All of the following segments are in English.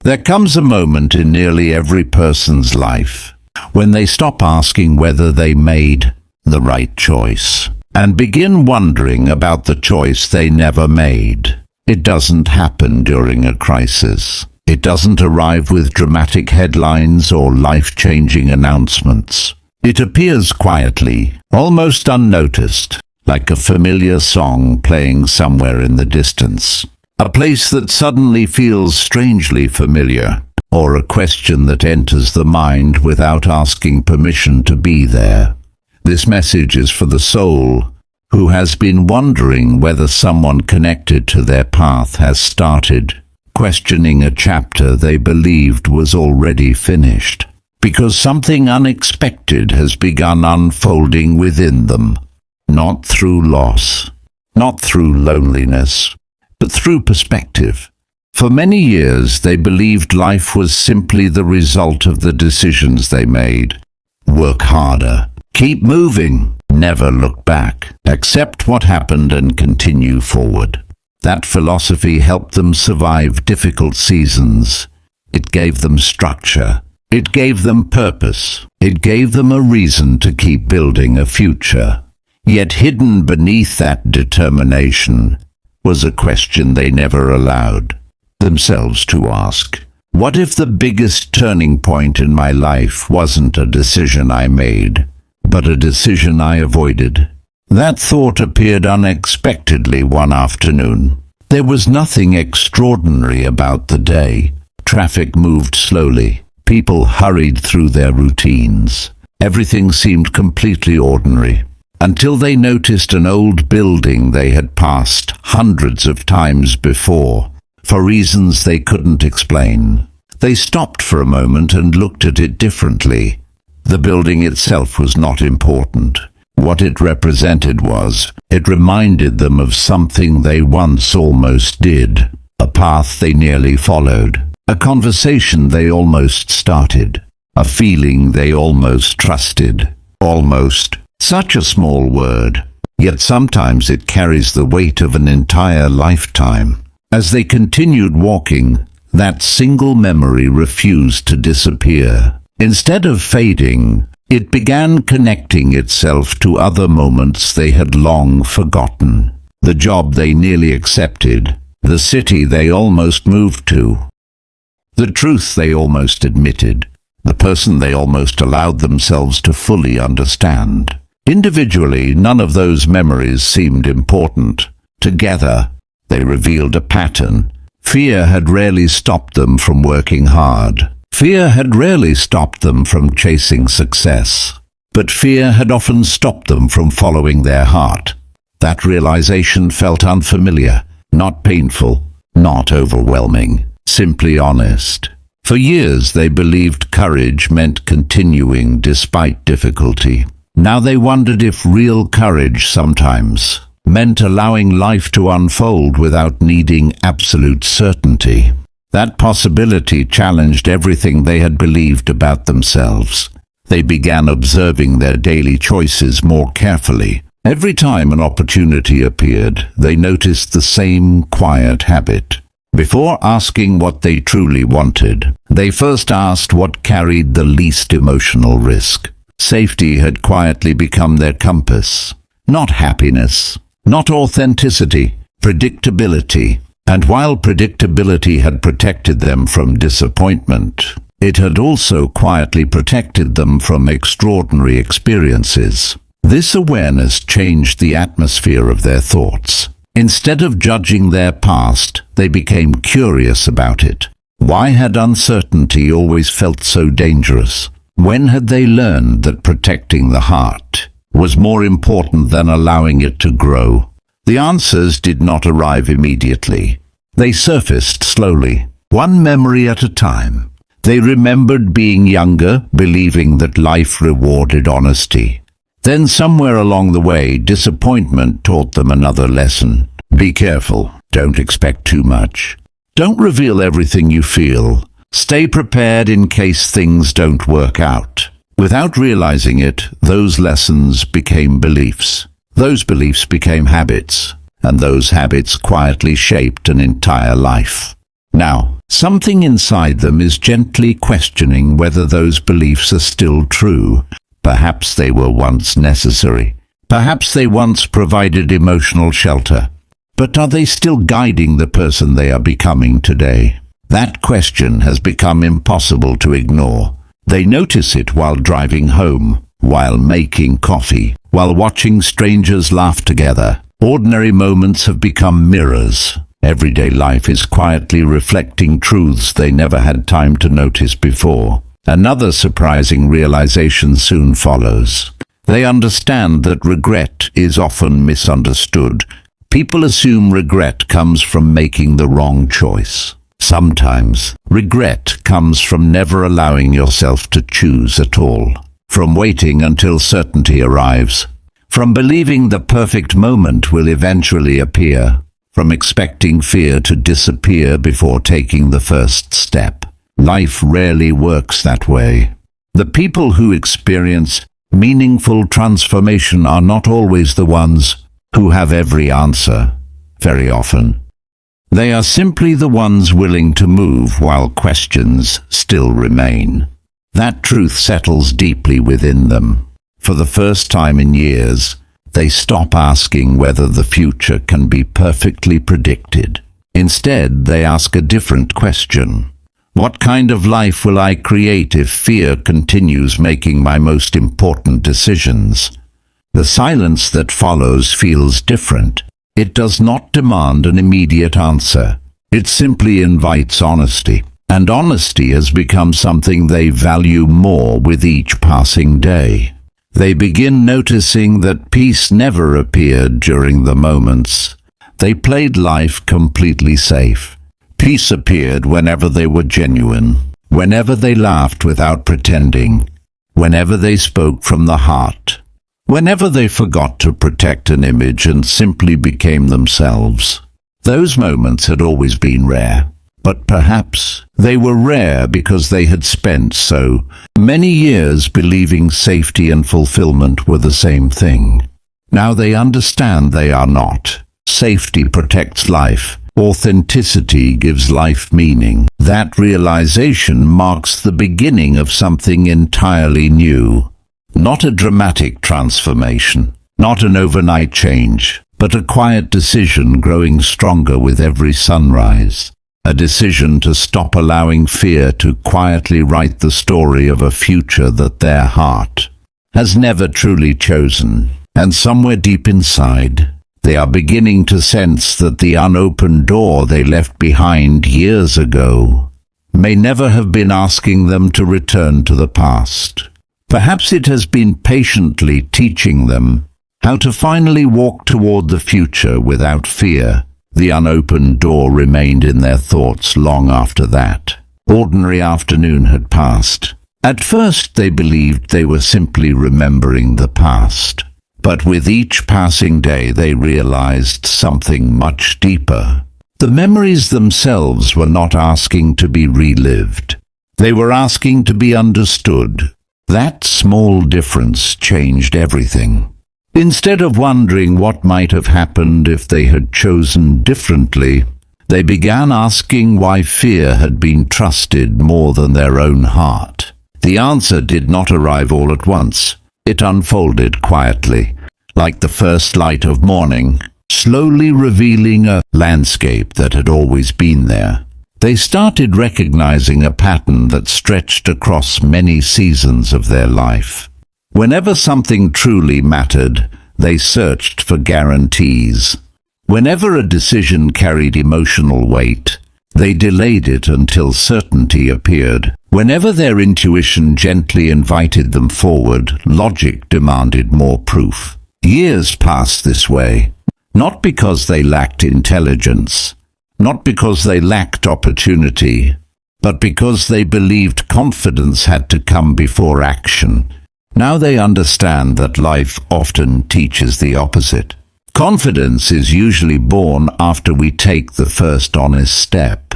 There comes a moment in nearly every person's life when they stop asking whether they made the right choice and begin wondering about the choice they never made. It doesn't happen during a crisis. It doesn't arrive with dramatic headlines or life-changing announcements. It appears quietly, almost unnoticed, like a familiar song playing somewhere in the distance. A place that suddenly feels strangely familiar, or a question that enters the mind without asking permission to be there. This message is for the soul who has been wondering whether someone connected to their path has started, questioning a chapter they believed was already finished, because something unexpected has begun unfolding within them, not through loss, not through loneliness, but through perspective. For many years they believed life was simply the result of the decisions they made. Work harder, keep moving, never look back, accept what happened and continue forward. That philosophy helped them survive difficult seasons. It gave them structure. It gave them purpose. It gave them a reason to keep building a future. Yet hidden beneath that determination was a question they never allowed themselves to ask. What if the biggest turning point in my life wasn't a decision I made, but a decision I avoided? That thought appeared unexpectedly one afternoon. There was nothing extraordinary about the day. Traffic moved slowly. People hurried through their routines. Everything seemed completely ordinary, until they noticed an old building they had passed hundreds of times before, for reasons they couldn't explain. They stopped for a moment and looked at it differently. The building itself was not important. What it represented was, it reminded them of something they once almost did, a path they nearly followed, a conversation they almost started, a feeling they almost trusted. Almost. Such a small word, yet sometimes it carries the weight of an entire lifetime. As they continued walking, that single memory refused to disappear. Instead of fading, it began connecting itself to other moments they had long forgotten. The job they nearly accepted, the city they almost moved to, the truth they almost admitted, the person they almost allowed themselves to fully understand. Individually, none of those memories seemed important. Together, they revealed a pattern. Fear had rarely stopped them from working hard. Fear had rarely stopped them from chasing success. But fear had often stopped them from following their heart. That realization felt unfamiliar, not painful, not overwhelming, simply honest. For years they believed courage meant continuing despite difficulty. Now they wondered if real courage sometimes meant allowing life to unfold without needing absolute certainty. That possibility challenged everything they had believed about themselves. They began observing their daily choices more carefully. Every time an opportunity appeared, they noticed the same quiet habit. Before asking what they truly wanted, they first asked what carried the least emotional risk. Safety had quietly become their compass. Not happiness, not authenticity, predictability. And while predictability had protected them from disappointment, it had also quietly protected them from extraordinary experiences. This awareness changed the atmosphere of their thoughts. Instead of judging their past, they became curious about it. Why had uncertainty always felt so dangerous? When had they learned that protecting the heart was more important than allowing it to grow? The answers did not arrive immediately. They surfaced slowly, one memory at a time. They remembered being younger, believing that life rewarded honesty. Then somewhere along the way, disappointment taught them another lesson. Be careful. Don't expect too much. Don't reveal everything you feel. Stay prepared in case things don't work out. Without realizing it, those lessons became beliefs. Those beliefs became habits, and those habits quietly shaped an entire life. Now, something inside them is gently questioning whether those beliefs are still true. Perhaps they were once necessary. Perhaps they once provided emotional shelter. But are they still guiding the person they are becoming today? That question has become impossible to ignore. They notice it while driving home, while making coffee, while watching strangers laugh together. Ordinary moments have become mirrors. Everyday life is quietly reflecting truths they never had time to notice before. Another surprising realization soon follows. They understand that regret is often misunderstood. People assume regret comes from making the wrong choice. Sometimes, regret comes from never allowing yourself to choose at all, from waiting until certainty arrives, from believing the perfect moment will eventually appear, from expecting fear to disappear before taking the first step. Life rarely works that way. The people who experience meaningful transformation are not always the ones who have every answer. Very often, they are simply the ones willing to move while questions still remain. That truth settles deeply within them. For the first time in years, they stop asking whether the future can be perfectly predicted. Instead, they ask a different question. What kind of life will I create if fear continues making my most important decisions? The silence that follows feels different. It does not demand an immediate answer. It simply invites honesty. And honesty has become something they value more with each passing day. They begin noticing that peace never appeared during the moments they played life completely safe. Peace appeared whenever they were genuine, whenever they laughed without pretending, whenever they spoke from the heart, whenever they forgot to protect an image and simply became themselves. Those moments had always been rare, but perhaps they were rare because they had spent so many years believing safety and fulfillment were the same thing. Now they understand they are not. Safety protects life. Authenticity gives life meaning. That realization marks the beginning of something entirely new. Not a dramatic transformation, not an overnight change, but a quiet decision growing stronger with every sunrise. A decision to stop allowing fear to quietly write the story of a future that their heart has never truly chosen. And somewhere deep inside, they are beginning to sense that the unopened door they left behind years ago may never have been asking them to return to the past. Perhaps it has been patiently teaching them how to finally walk toward the future without fear. The unopened door remained in their thoughts long after that ordinary afternoon had passed. At first they believed they were simply remembering the past. But with each passing day they realized something much deeper. The memories themselves were not asking to be relived. They were asking to be understood. That small difference changed everything. Instead of wondering what might have happened if they had chosen differently, they began asking why fear had been trusted more than their own heart. The answer did not arrive all at once. It unfolded quietly, like the first light of morning, slowly revealing a landscape that had always been there. They started recognizing a pattern that stretched across many seasons of their life. Whenever something truly mattered, they searched for guarantees. Whenever a decision carried emotional weight, they delayed it until certainty appeared. Whenever their intuition gently invited them forward, logic demanded more proof. Years passed this way, not because they lacked intelligence, not because they lacked opportunity, but because they believed confidence had to come before action. Now they understand that life often teaches the opposite. Confidence is usually born after we take the first honest step,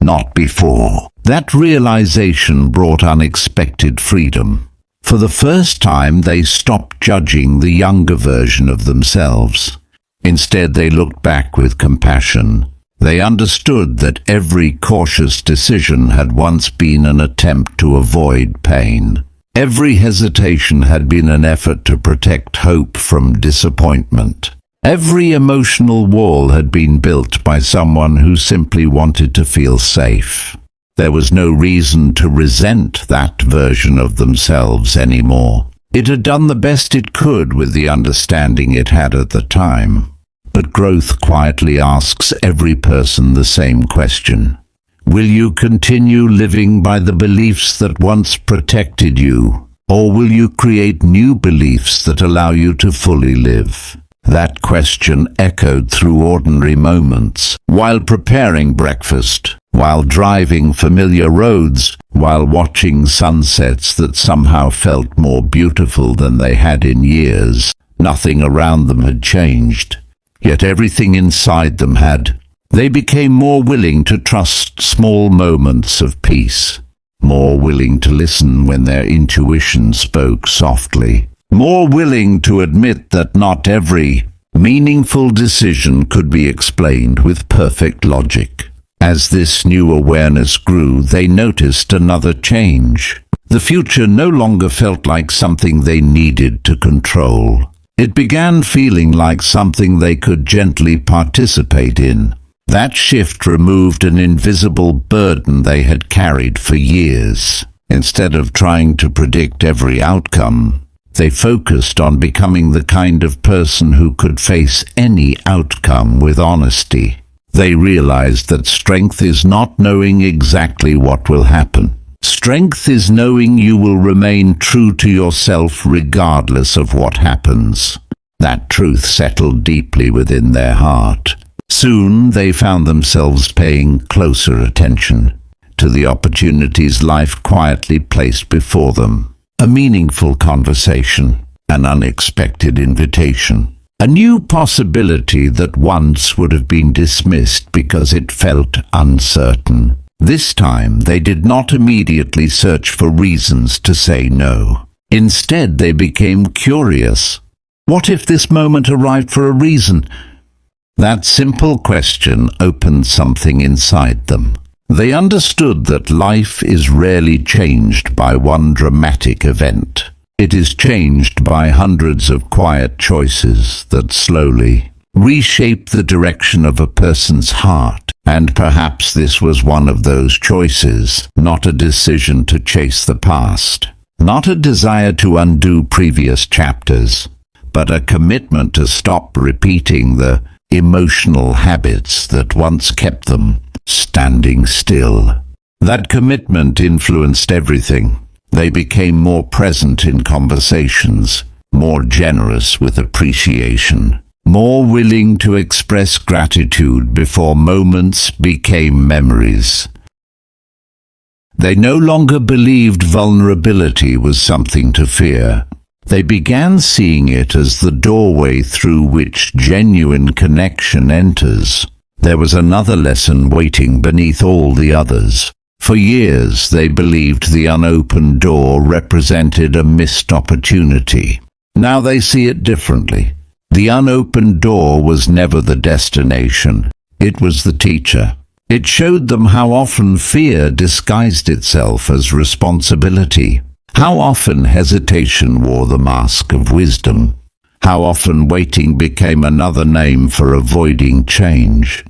not before. That realization brought unexpected freedom. For the first time, they stopped judging the younger version of themselves. Instead, they looked back with compassion. They understood that every cautious decision had once been an attempt to avoid pain. Every hesitation had been an effort to protect hope from disappointment. Every emotional wall had been built by someone who simply wanted to feel safe. There was no reason to resent that version of themselves anymore. It had done the best it could with the understanding it had at the time. But growth quietly asks every person the same question. Will you continue living by the beliefs that once protected you, or will you create new beliefs that allow you to fully live? That question echoed through ordinary moments, while preparing breakfast, while driving familiar roads, while watching sunsets that somehow felt more beautiful than they had in years. Nothing around them had changed, yet everything inside them had. They became more willing to trust small moments of peace, more willing to listen when their intuition spoke softly, more willing to admit that not every meaningful decision could be explained with perfect logic. As this new awareness grew, they noticed another change. The future no longer felt like something they needed to control. It began feeling like something they could gently participate in. That shift removed an invisible burden they had carried for years. Instead of trying to predict every outcome, they focused on becoming the kind of person who could face any outcome with honesty. They realized that strength is not knowing exactly what will happen. Strength is knowing you will remain true to yourself regardless of what happens. That truth settled deeply within their heart. Soon they found themselves paying closer attention to the opportunities life quietly placed before them. A meaningful conversation, an unexpected invitation, a new possibility that once would have been dismissed because it felt uncertain. This time they did not immediately search for reasons to say no. Instead they became curious. What if this moment arrived for a reason? That simple question opened something inside them. They understood that life is rarely changed by one dramatic event. It is changed by hundreds of quiet choices that slowly reshape the direction of a person's heart. And perhaps this was one of those choices, not a decision to chase the past, not a desire to undo previous chapters, but a commitment to stop repeating the emotional habits that once kept them standing still. That commitment influenced everything. They became more present in conversations, more generous with appreciation, more willing to express gratitude before moments became memories. They no longer believed vulnerability was something to fear. They began seeing it as the doorway through which genuine connection enters. There was another lesson waiting beneath all the others. For years they believed the unopened door represented a missed opportunity. Now they see it differently. The unopened door was never the destination. It was the teacher. It showed them how often fear disguised itself as responsibility. How often hesitation wore the mask of wisdom. How often waiting became another name for avoiding change.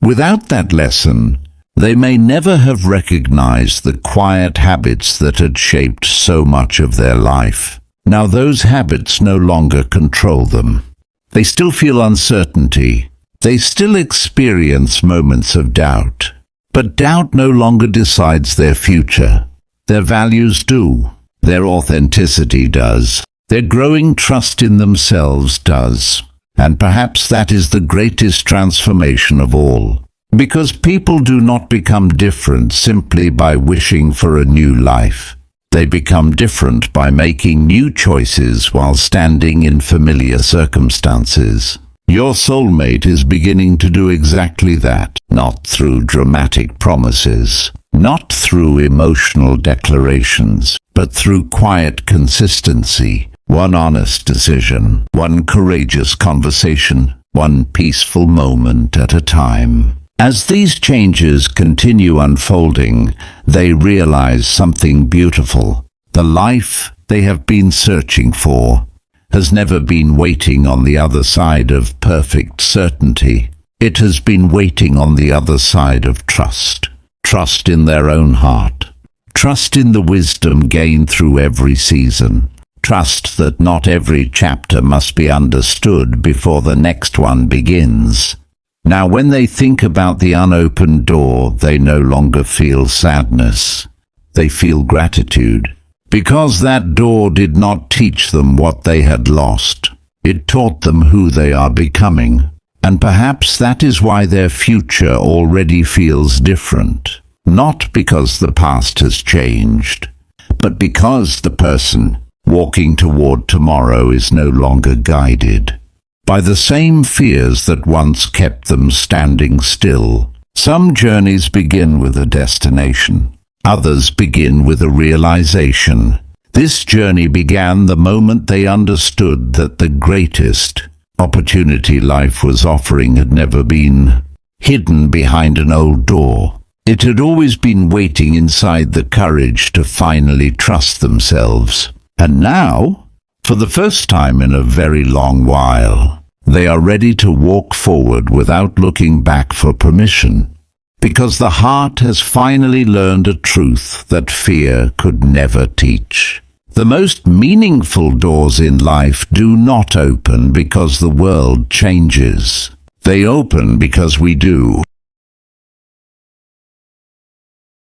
Without that lesson, they may never have recognized the quiet habits that had shaped so much of their life. Now those habits no longer control them. They still feel uncertainty. They still experience moments of doubt. But doubt no longer decides their future. Their values do. Their authenticity does. Their growing trust in themselves does. And perhaps that is the greatest transformation of all. Because people do not become different simply by wishing for a new life. They become different by making new choices while standing in familiar circumstances. Your soulmate is beginning to do exactly that, not through dramatic promises, not through emotional declarations, but through quiet consistency, one honest decision, one courageous conversation, one peaceful moment at a time. As these changes continue unfolding, they realize something beautiful. The life they have been searching for has never been waiting on the other side of perfect certainty. It has been waiting on the other side of trust. Trust in their own heart. Trust in the wisdom gained through every season. Trust that not every chapter must be understood before the next one begins. Now, when they think about the unopened door, they no longer feel sadness. They feel gratitude. Because that door did not teach them what they had lost. It taught them who they are becoming. And perhaps that is why their future already feels different. Not because the past has changed, but because the person walking toward tomorrow is no longer guided by the same fears that once kept them standing still. Some journeys begin with a destination. Others begin with a realization. This journey began the moment they understood that the greatest opportunity life was offering had never been hidden behind an old door. It had always been waiting inside the courage to finally trust themselves. And now, for the first time in a very long while, they are ready to walk forward without looking back for permission. Because the heart has finally learned a truth that fear could never teach. The most meaningful doors in life do not open because the world changes. They open because we do.